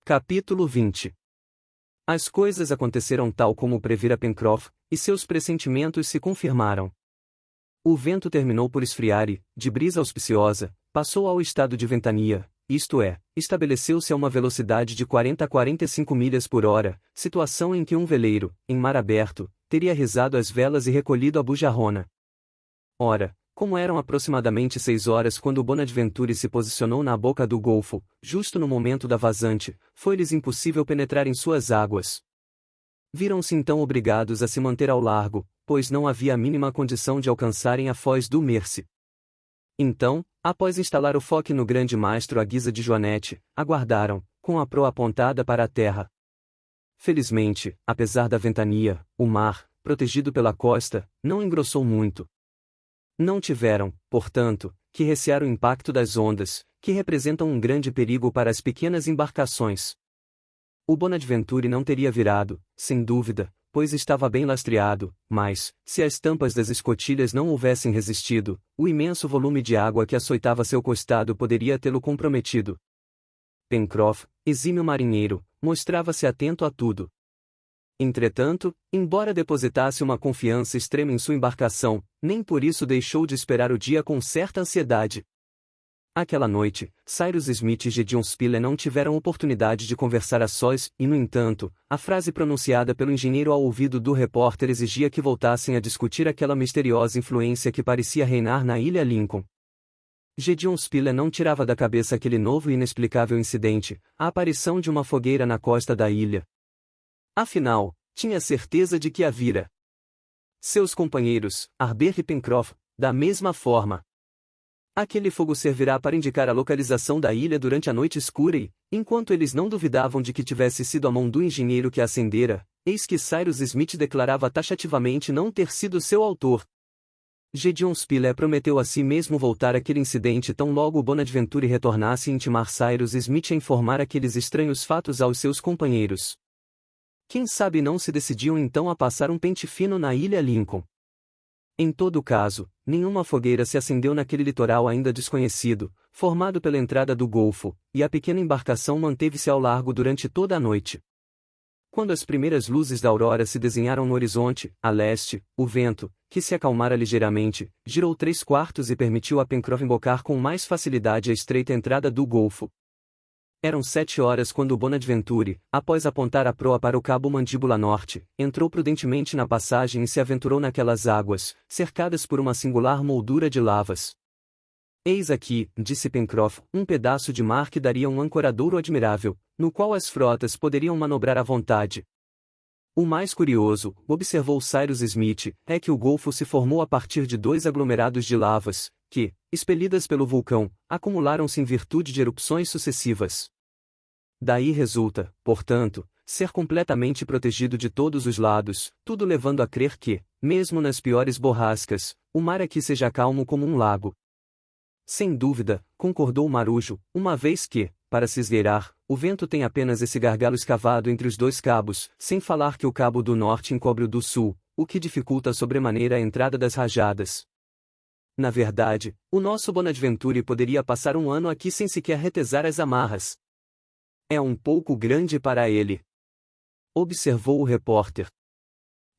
Capítulo 20. As coisas aconteceram tal como previra Pencroff, e seus pressentimentos se confirmaram. O vento terminou por esfriar e, de brisa auspiciosa, passou ao estado de ventania, isto é, estabeleceu-se a uma velocidade de 40 a 45 milhas por hora, situação em que um veleiro, em mar aberto, teria risado as velas e recolhido a bujarrona. Ora, como eram aproximadamente 6 horas quando o Bonaventure se posicionou na boca do golfo, justo no momento da vazante, foi-lhes impossível penetrar em suas águas. Viram-se então obrigados a se manter ao largo, pois não havia a mínima condição de alcançarem a foz do Mercy. Então, após instalar o foque no grande mastro à guisa de joanete, aguardaram, com a proa apontada para a terra. Felizmente, apesar da ventania, o mar, protegido pela costa, não engrossou muito. Não tiveram, portanto, que recear o impacto das ondas, que representam um grande perigo para as pequenas embarcações. O Bonaventure não teria virado, sem dúvida, pois estava bem lastreado, mas, se as tampas das escotilhas não houvessem resistido, o imenso volume de água que açoitava seu costado poderia tê-lo comprometido. Pencroff, exímio marinheiro, mostrava-se atento a tudo. Entretanto, embora depositasse uma confiança extrema em sua embarcação, nem por isso deixou de esperar o dia com certa ansiedade. Aquela noite, Cyrus Smith e Gédéon Spilett não tiveram oportunidade de conversar a sós e, no entanto, a frase pronunciada pelo engenheiro ao ouvido do repórter exigia que voltassem a discutir aquela misteriosa influência que parecia reinar na ilha Lincoln. Gédéon Spilett não tirava da cabeça aquele novo e inexplicável incidente, a aparição de uma fogueira na costa da ilha. Afinal, tinha certeza de que a vira. Seus companheiros, Harbert e Pencroff, da mesma forma. Aquele fogo servirá para indicar a localização da ilha durante a noite escura e, enquanto eles não duvidavam de que tivesse sido a mão do engenheiro que a acendera, eis que Cyrus Smith declarava taxativamente não ter sido seu autor. Gédéon Spilett prometeu a si mesmo voltar àquele incidente tão logo o Bonaventure retornasse e intimar Cyrus Smith a informar aqueles estranhos fatos aos seus companheiros. Quem sabe não se decidiam então a passar um pente fino na ilha Lincoln. Em todo caso, nenhuma fogueira se acendeu naquele litoral ainda desconhecido, formado pela entrada do golfo, e a pequena embarcação manteve-se ao largo durante toda a noite. Quando as primeiras luzes da aurora se desenharam no horizonte, a leste, o vento, que se acalmara ligeiramente, girou 3/4 e permitiu a Pencroff embocar com mais facilidade a estreita entrada do golfo. Eram 7 horas quando o Bonaventure, após apontar a proa para o cabo Mandíbula Norte, entrou prudentemente na passagem e se aventurou naquelas águas, cercadas por uma singular moldura de lavas. Eis aqui, disse Pencroff, um pedaço de mar que daria um ancoradouro admirável, no qual as frotas poderiam manobrar à vontade. O mais curioso, observou Cyrus Smith, é que o golfo se formou a partir de 2 aglomerados de lavas, que, expelidas pelo vulcão, acumularam-se em virtude de erupções sucessivas. Daí resulta, portanto, ser completamente protegido de todos os lados, tudo levando a crer que, mesmo nas piores borrascas, o mar aqui seja calmo como um lago. Sem dúvida, concordou Marujo, uma vez que, para se esgueirar, o vento tem apenas esse gargalo escavado entre os 2 cabos, sem falar que o cabo do norte encobre o do sul, o que dificulta sobremaneira a entrada das rajadas. Na verdade, o nosso Bonaventure poderia passar um ano aqui sem sequer retesar as amarras. É um pouco grande para ele, observou o repórter.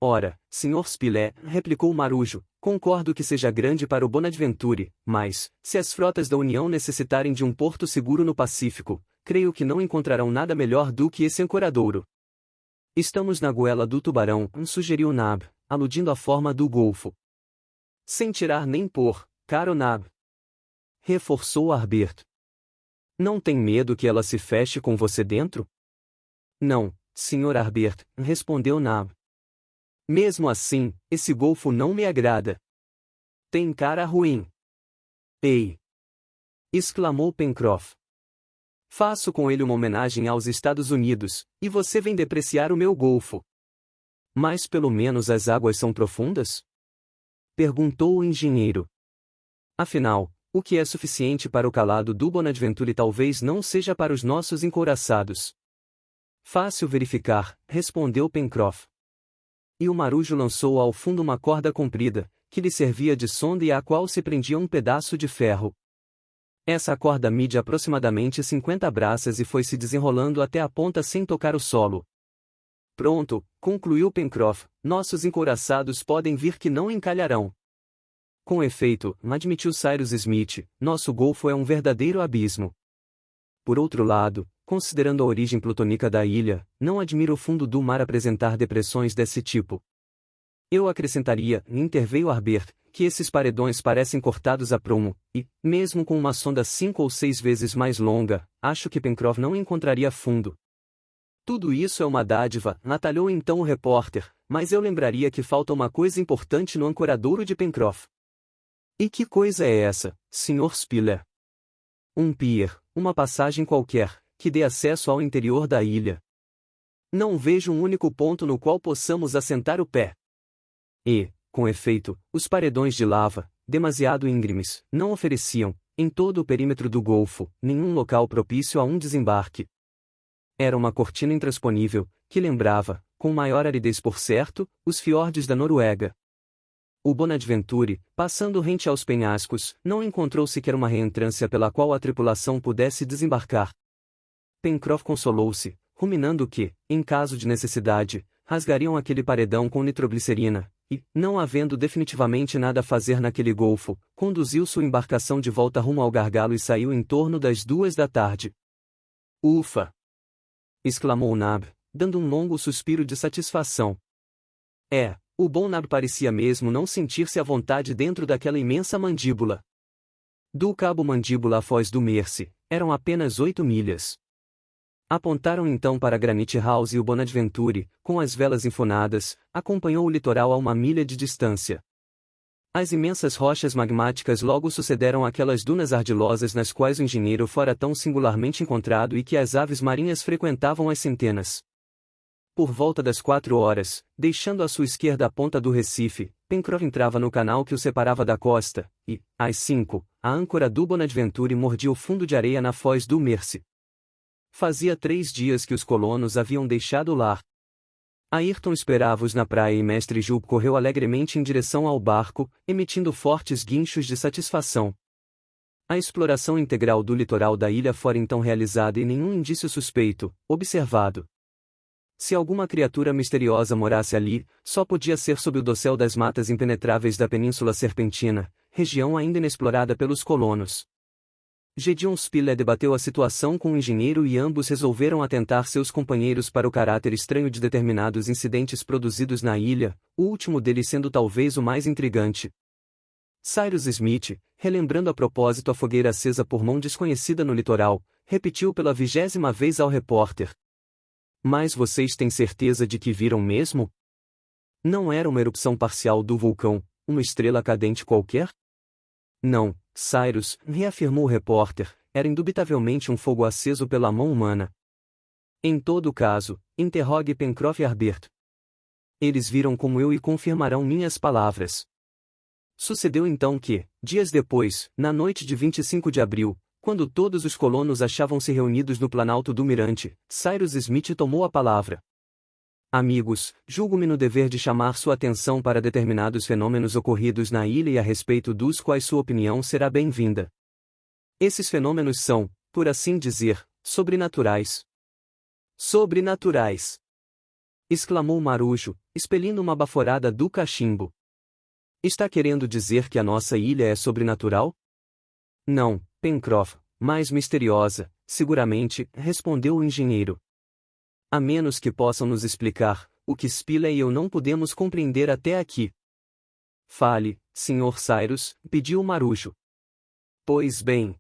Ora, Sr. Spilett, replicou Marujo, concordo que seja grande para o Bonaventure, mas, se as frotas da União necessitarem de um porto seguro no Pacífico, creio que não encontrarão nada melhor do que esse ancoradouro. Estamos na goela do tubarão, sugeriu Nab, aludindo à forma do golfo. Sem tirar nem pôr, caro Nab, reforçou Harbert. Não tem medo que ela se feche com você dentro? Não, Sr. Harbert, respondeu Nab. Mesmo assim, esse golfo não me agrada. Tem cara ruim. Ei! Exclamou Pencroff. Faço com ele uma homenagem aos Estados Unidos, e você vem depreciar o meu golfo. Mas pelo menos as águas são profundas? Perguntou o engenheiro. Afinal, o que é suficiente para o calado do Bonaventure talvez não seja para os nossos encouraçados. Fácil verificar, respondeu Pencroff. E o Marujo lançou ao fundo uma corda comprida, que lhe servia de sonda e à qual se prendia um pedaço de ferro. Essa corda mide aproximadamente 50 braças e foi se desenrolando até a ponta sem tocar o solo. Pronto, concluiu Pencroff, nossos encouraçados podem vir que não encalharão. Com efeito, admitiu Cyrus Smith, nosso golfo é um verdadeiro abismo. Por outro lado, considerando a origem plutônica da ilha, não admira o fundo do mar apresentar depressões desse tipo. Eu acrescentaria, interveio Harbert, que esses paredões parecem cortados a prumo, e, mesmo com uma sonda 5 ou 6 vezes mais longa, acho que Pencroff não encontraria fundo. Tudo isso é uma dádiva, atalhou então o repórter, mas eu lembraria que falta uma coisa importante no ancoradouro de Pencroff. E que coisa é essa, Sr. Spiller? Um pier, uma passagem qualquer, que dê acesso ao interior da ilha. Não vejo um único ponto no qual possamos assentar o pé. E, com efeito, os paredões de lava, demasiado íngremes, não ofereciam, em todo o perímetro do golfo, nenhum local propício a um desembarque. Era uma cortina intransponível, que lembrava, com maior aridez por certo, os fiordes da Noruega. O Bonadventure, passando rente aos penhascos, não encontrou sequer uma reentrância pela qual a tripulação pudesse desembarcar. Pencroff consolou-se, ruminando que, em caso de necessidade, rasgariam aquele paredão com nitroglicerina, e, não havendo definitivamente nada a fazer naquele golfo, conduziu sua embarcação de volta rumo ao gargalo e saiu em torno das 2 da tarde. Ufa! Exclamou Nab, dando um longo suspiro de satisfação. O bom Nab parecia mesmo não sentir-se à vontade dentro daquela imensa mandíbula. Do cabo mandíbula à foz do Mercy, eram apenas 8 milhas. Apontaram então para Granite House e o Bonadventure, com as velas enfunadas, acompanhou o litoral a 1 milha de distância. As imensas rochas magmáticas logo sucederam aquelas dunas ardilosas nas quais o engenheiro fora tão singularmente encontrado e que as aves marinhas frequentavam às centenas. Por volta das 4 horas, deixando à sua esquerda a ponta do Recife, Pencroff entrava no canal que o separava da costa, e, às 5, a âncora do Bonadventure mordia o fundo de areia na foz do Mercy. Fazia 3 dias que os colonos haviam deixado o lar. Ayrton esperava-os na praia e Mestre Jup correu alegremente em direção ao barco, emitindo fortes guinchos de satisfação. A exploração integral do litoral da ilha fora então realizada e nenhum indício suspeito, observado. Se alguma criatura misteriosa morasse ali, só podia ser sob o dossel das matas impenetráveis da Península Serpentina, região ainda inexplorada pelos colonos. Gédéon Spilett debateu a situação com o engenheiro e ambos resolveram atentar seus companheiros para o caráter estranho de determinados incidentes produzidos na ilha, o último deles sendo talvez o mais intrigante. Cyrus Smith, relembrando a propósito a fogueira acesa por mão desconhecida no litoral, repetiu pela 20ª vez ao repórter. Mas vocês têm certeza de que viram mesmo? Não era uma erupção parcial do vulcão, uma estrela cadente qualquer? Não, Cyrus, reafirmou o repórter, era indubitavelmente um fogo aceso pela mão humana. Em todo caso, interrogue Pencroff e Harbert. Eles viram como eu e confirmarão minhas palavras. Sucedeu então que, dias depois, na noite de 25 de abril, quando todos os colonos achavam-se reunidos no planalto do mirante, Cyrus Smith tomou a palavra. Amigos, julgo-me no dever de chamar sua atenção para determinados fenômenos ocorridos na ilha e a respeito dos quais sua opinião será bem-vinda. Esses fenômenos são, por assim dizer, sobrenaturais. Sobrenaturais! Exclamou Marujo, expelindo uma baforada do cachimbo. Está querendo dizer que a nossa ilha é sobrenatural? Não, Pencroff, mais misteriosa, seguramente, respondeu o engenheiro. A menos que possam nos explicar o que Spilett e eu não podemos compreender até aqui. Fale, Sr. Cyrus, pediu Marujo. Pois bem.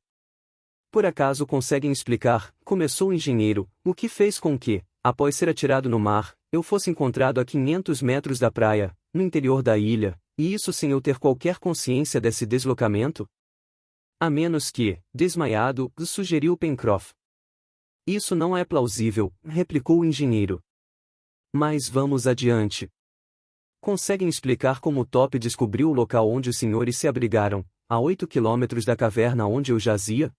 Por acaso conseguem explicar, começou o engenheiro, o que fez com que, após ser atirado no mar, eu fosse encontrado a 500 metros da praia, no interior da ilha, e isso sem eu ter qualquer consciência desse deslocamento? A menos que, desmaiado, sugeriu Pencroff. Isso não é plausível, replicou o engenheiro. Mas vamos adiante. Conseguem explicar como Top descobriu o local onde os senhores se abrigaram, a 8 quilômetros da caverna onde eu jazia?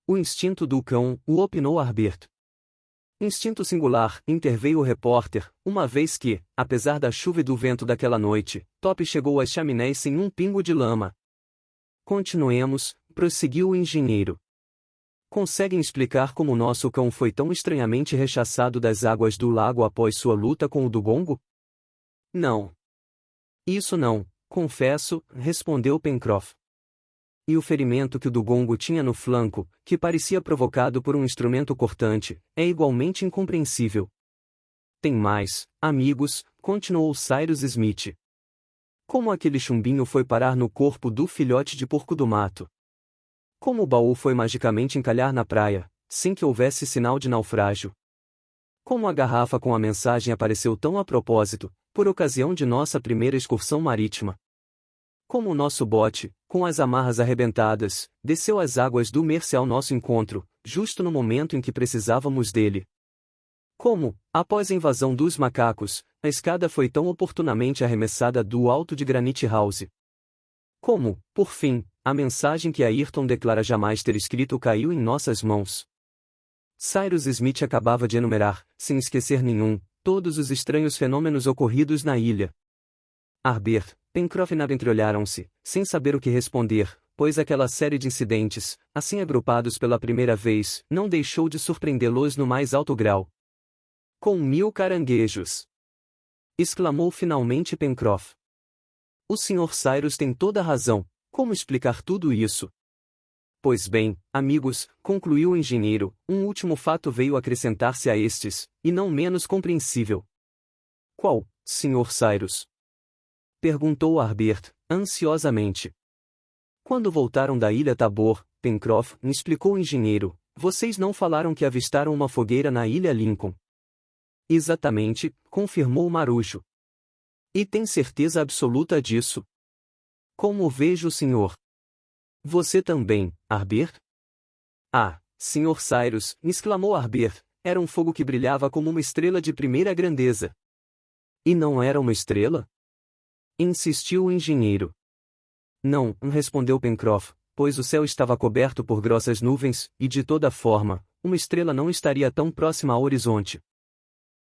O instinto do cão, o opinou Harbert. Instinto singular, interveio o repórter, uma vez que, apesar da chuva e do vento daquela noite, Top chegou às chaminés sem um pingo de lama. Continuemos, prosseguiu o engenheiro. Conseguem explicar como nosso cão foi tão estranhamente rechaçado das águas do lago após sua luta com o Dugong? Não. Isso não, confesso, respondeu Pencroff. E o ferimento que o Dugong tinha no flanco, que parecia provocado por um instrumento cortante, é igualmente incompreensível. Tem mais, amigos, continuou Cyrus Smith. Como aquele chumbinho foi parar no corpo do filhote de porco do mato? Como o baú foi magicamente encalhar na praia, sem que houvesse sinal de naufrágio? Como a garrafa com a mensagem apareceu tão a propósito, por ocasião de nossa primeira excursão marítima? Como o nosso bote, com as amarras arrebentadas, desceu as águas do Mersey ao nosso encontro, justo no momento em que precisávamos dele? Como, após a invasão dos macacos, a escada foi tão oportunamente arremessada do alto de Granite House? Como, por fim, a mensagem que Ayrton declara jamais ter escrito caiu em nossas mãos? Cyrus Smith acabava de enumerar, sem esquecer nenhum, todos os estranhos fenômenos ocorridos na ilha. Harbert, Pencroff e Nab entreolharam-se, sem saber o que responder, pois aquela série de incidentes, assim agrupados pela primeira vez, não deixou de surpreendê-los no mais alto grau. Com 1000 caranguejos! Exclamou finalmente Pencroff. O Sr. Cyrus tem toda a razão, como explicar tudo isso? Pois bem, amigos, concluiu o engenheiro, um último fato veio acrescentar-se a estes, e não menos compreensível. Qual, Sr. Cyrus? Perguntou Harbert, ansiosamente. Quando voltaram da ilha Tabor, Pencroff, explicou o engenheiro, vocês não falaram que avistaram uma fogueira na ilha Lincoln? Exatamente, confirmou Marujo. E tem certeza absoluta disso? Como vejo o senhor? Você também, Harbert? Ah, Sr. Cyrus, exclamou Harbert, era um fogo que brilhava como uma estrela de primeira grandeza. E não era uma estrela? Insistiu o engenheiro. Não, respondeu Pencroff, pois o céu estava coberto por grossas nuvens, e de toda forma, uma estrela não estaria tão próxima ao horizonte.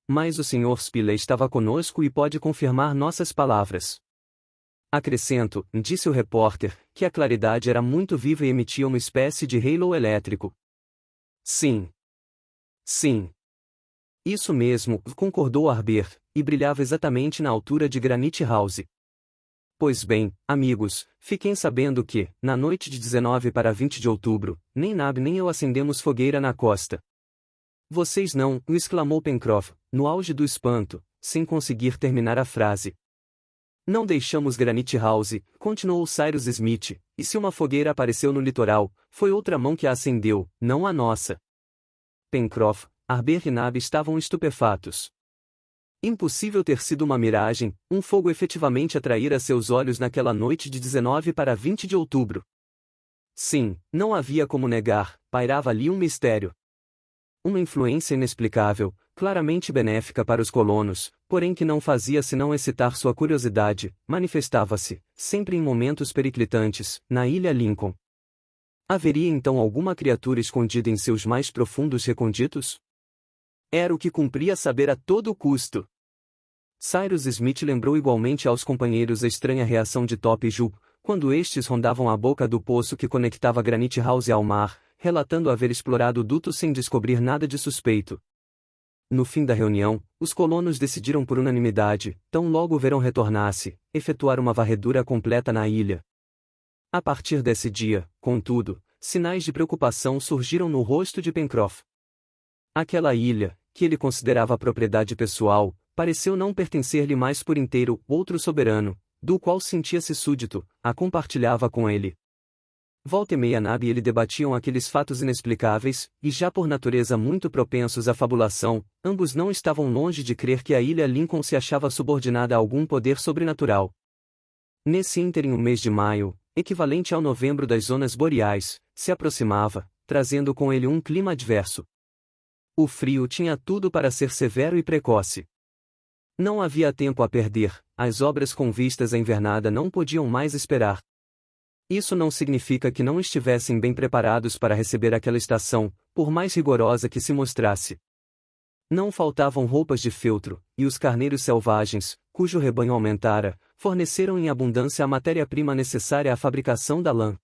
Mas o Sr. Spilett estava conosco e pode confirmar nossas palavras. Acrescento, disse o repórter, que a claridade era muito viva e emitia uma espécie de halo elétrico. Sim. Sim. Isso mesmo, concordou Harbert, e brilhava exatamente na altura de Granite House. Pois bem, amigos, fiquem sabendo que, na noite de 19 para 20 de outubro, nem Nab nem eu acendemos fogueira na costa. Vocês não, exclamou Pencroff, no auge do espanto, sem conseguir terminar a frase. Não deixamos Granite House, continuou Cyrus Smith, e se uma fogueira apareceu no litoral, foi outra mão que a acendeu, não a nossa. Pencroff, Harbert e Nab estavam estupefatos. Impossível ter sido uma miragem, um fogo efetivamente atrair a seus olhos naquela noite de 19 para 20 de outubro. Sim, não havia como negar, pairava ali um mistério. Uma influência inexplicável, claramente benéfica para os colonos, porém que não fazia senão excitar sua curiosidade, manifestava-se, sempre em momentos periclitantes, na ilha Lincoln. Haveria então alguma criatura escondida em seus mais profundos recônditos? Era o que cumpria saber a todo custo. Cyrus Smith lembrou igualmente aos companheiros a estranha reação de Top e Jup, quando estes rondavam a boca do poço que conectava Granite House ao mar, relatando haver explorado o duto sem descobrir nada de suspeito. No fim da reunião, os colonos decidiram por unanimidade, tão logo o verão retornasse, efetuar uma varredura completa na ilha. A partir desse dia, contudo, sinais de preocupação surgiram no rosto de Pencroff. Aquela ilha, que ele considerava propriedade pessoal, pareceu não pertencer-lhe mais por inteiro. Outro soberano, do qual sentia-se súdito, a compartilhava com ele. Volta e meia Nab e ele debatiam aqueles fatos inexplicáveis, e já por natureza muito propensos à fabulação, ambos não estavam longe de crer que a ilha Lincoln se achava subordinada a algum poder sobrenatural. Nesse ínterim o mês de maio, equivalente ao novembro das zonas boreais, se aproximava, trazendo com ele um clima adverso. O frio tinha tudo para ser severo e precoce. Não havia tempo a perder, as obras com vistas à invernada não podiam mais esperar. Isso não significa que não estivessem bem preparados para receber aquela estação, por mais rigorosa que se mostrasse. Não faltavam roupas de feltro, e os carneiros selvagens, cujo rebanho aumentara, forneceram em abundância a matéria-prima necessária à fabricação da lã.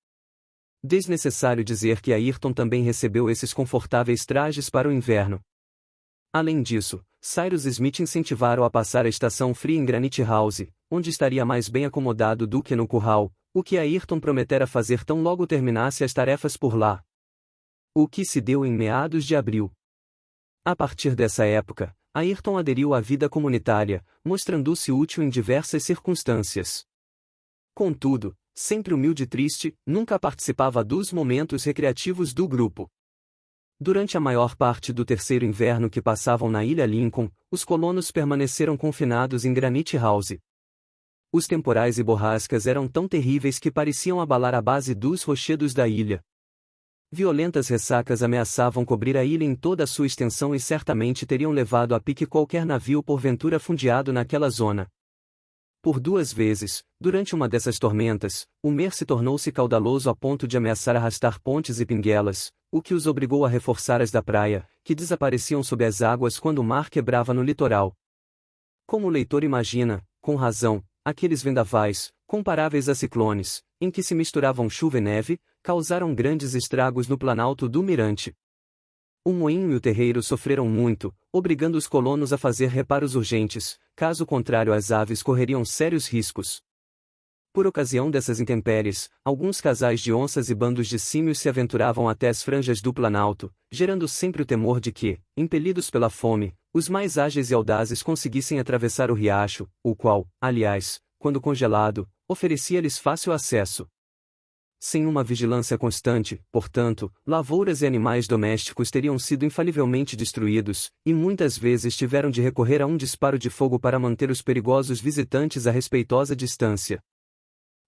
Desnecessário dizer que Ayrton também recebeu esses confortáveis trajes para o inverno. Além disso, Cyrus Smith incentivara-o a passar a estação fria em Granite House, onde estaria mais bem acomodado do que no curral, o que Ayrton prometera fazer tão logo terminasse as tarefas por lá. O que se deu em meados de abril. A partir dessa época, Ayrton aderiu à vida comunitária, mostrando-se útil em diversas circunstâncias. Contudo, sempre humilde e triste, nunca participava dos momentos recreativos do grupo. Durante a maior parte do terceiro inverno que passavam na Ilha Lincoln, os colonos permaneceram confinados em Granite House. Os temporais e borrascas eram tão terríveis que pareciam abalar a base dos rochedos da ilha. Violentas ressacas ameaçavam cobrir a ilha em toda a sua extensão e certamente teriam levado a pique qualquer navio porventura fundeado naquela zona. Por 2 vezes, durante uma dessas tormentas, o Mersey tornou-se caudaloso a ponto de ameaçar arrastar pontes e pinguelas, o que os obrigou a reforçar as da praia, que desapareciam sob as águas quando o mar quebrava no litoral. Como o leitor imagina, com razão, aqueles vendavais, comparáveis a ciclones, em que se misturavam chuva e neve, causaram grandes estragos no planalto do Mirante. O moinho e o terreiro sofreram muito, obrigando os colonos a fazer reparos urgentes, caso contrário as aves correriam sérios riscos. Por ocasião dessas intempéries, alguns casais de onças e bandos de símios se aventuravam até as franjas do planalto, gerando sempre o temor de que, impelidos pela fome, os mais ágeis e audazes conseguissem atravessar o riacho, o qual, aliás, quando congelado, oferecia-lhes fácil acesso. Sem uma vigilância constante, portanto, lavouras e animais domésticos teriam sido infalivelmente destruídos, e muitas vezes tiveram de recorrer a um disparo de fogo para manter os perigosos visitantes a respeitosa distância.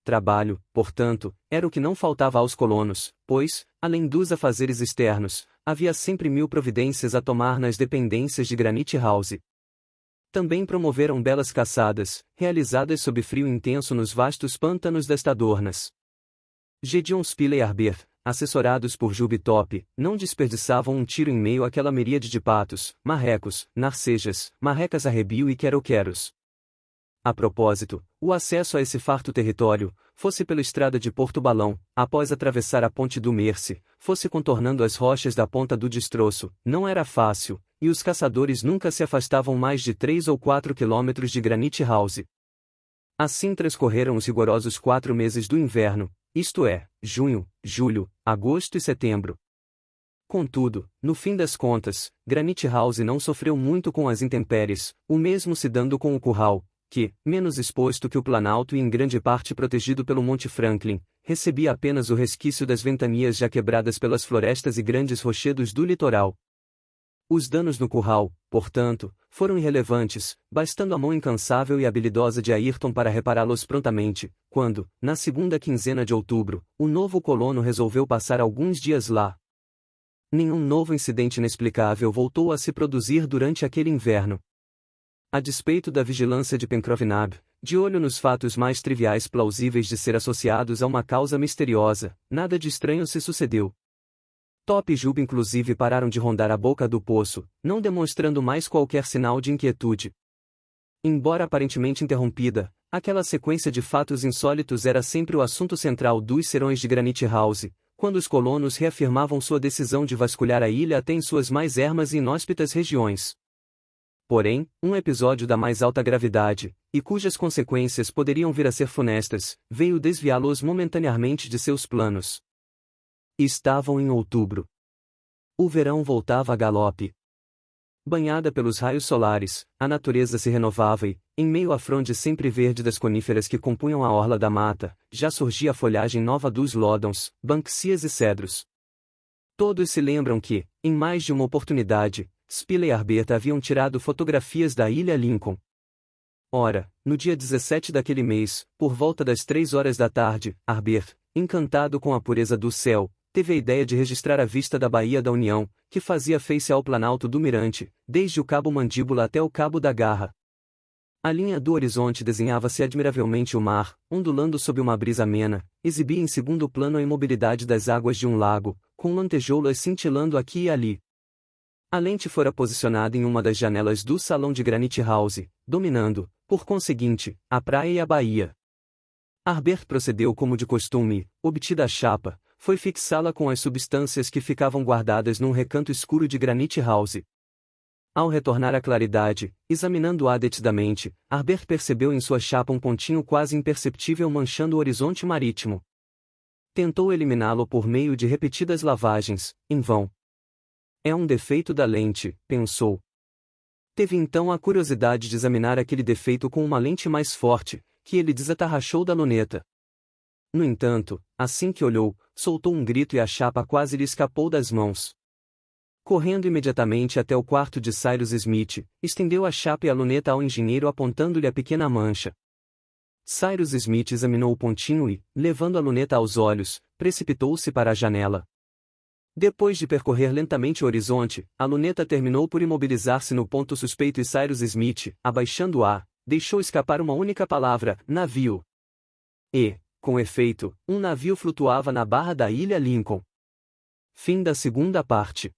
Trabalho, portanto, era o que não faltava aos colonos, pois, além dos afazeres externos, havia sempre 1000 providências a tomar nas dependências de Granite House. Também promoveram belas caçadas, realizadas sob frio intenso nos vastos pântanos das Tadornas. Gedeon Spilett e Harbert, assessorados por Juby Top, não desperdiçavam um tiro em meio àquela miríade de patos, marrecos, narcejas, marrecas arrebio e queroqueros. A propósito, o acesso a esse farto território, fosse pela estrada de Porto Balão, após atravessar a ponte do Mersey, fosse contornando as rochas da ponta do Destroço, não era fácil, e os caçadores nunca se afastavam mais de 3 ou 4 quilômetros de Granite House. Assim transcorreram os rigorosos 4 meses do inverno, isto é, junho, julho, agosto e setembro. Contudo, no fim das contas, Granite House não sofreu muito com as intempéries, o mesmo se dando com o curral, que, menos exposto que o Planalto e em grande parte protegido pelo Monte Franklin, recebia apenas o resquício das ventanias já quebradas pelas florestas e grandes rochedos do litoral. Os danos no curral, portanto, foram irrelevantes, bastando a mão incansável e habilidosa de Ayrton para repará-los prontamente, quando, na segunda quinzena de outubro, o novo colono resolveu passar alguns dias lá. Nenhum novo incidente inexplicável voltou a se produzir durante aquele inverno. A despeito da vigilância de Pencroff e Nab, de olho nos fatos mais triviais plausíveis de ser associados a uma causa misteriosa, nada de estranho se sucedeu. Top e Juby inclusive pararam de rondar a boca do poço, não demonstrando mais qualquer sinal de inquietude. Embora aparentemente interrompida, aquela sequência de fatos insólitos era sempre o assunto central dos serões de Granite House, quando os colonos reafirmavam sua decisão de vasculhar a ilha até em suas mais ermas e inóspitas regiões. Porém, um episódio da mais alta gravidade, e cujas consequências poderiam vir a ser funestas, veio desviá-los momentaneamente de seus planos. Estavam em outubro. O verão voltava a galope. Banhada pelos raios solares, a natureza se renovava e, em meio à fronde sempre verde das coníferas que compunham a orla da mata, já surgia a folhagem nova dos lódons, banksias e cedros. Todos se lembram que, em mais de uma oportunidade, Spilett e Harbert haviam tirado fotografias da ilha Lincoln. Ora, no dia 17 daquele mês, por volta das 3 horas da tarde, Harbert, encantado com a pureza do céu, teve a ideia de registrar a vista da Baía da União, que fazia face ao planalto do Mirante, desde o Cabo Mandíbula até o Cabo da Garra. A linha do horizonte desenhava-se admiravelmente o mar, ondulando sob uma brisa amena, exibia em segundo plano a imobilidade das águas de um lago, com lantejoulas cintilando aqui e ali. A lente fora posicionada em uma das janelas do salão de Granite House, dominando, por conseguinte, a praia e a baía. Harbert procedeu como de costume, obtida a chapa, foi fixá-la com as substâncias que ficavam guardadas num recanto escuro de Granite House. Ao retornar à claridade, examinando-a detidamente, Harbert percebeu em sua chapa um pontinho quase imperceptível manchando o horizonte marítimo. Tentou eliminá-lo por meio de repetidas lavagens, em vão. É um defeito da lente, pensou. Teve então a curiosidade de examinar aquele defeito com uma lente mais forte, que ele desatarrachou da luneta. No entanto, assim que olhou, soltou um grito e a chapa quase lhe escapou das mãos. Correndo imediatamente até o quarto de Cyrus Smith, estendeu a chapa e a luneta ao engenheiro apontando-lhe a pequena mancha. Cyrus Smith examinou o pontinho e, levando a luneta aos olhos, precipitou-se para a janela. Depois de percorrer lentamente o horizonte, a luneta terminou por imobilizar-se no ponto suspeito e Cyrus Smith, abaixando-a, deixou escapar uma única palavra: navio. E, com efeito, um navio flutuava na barra da ilha Lincoln. Fim da segunda parte.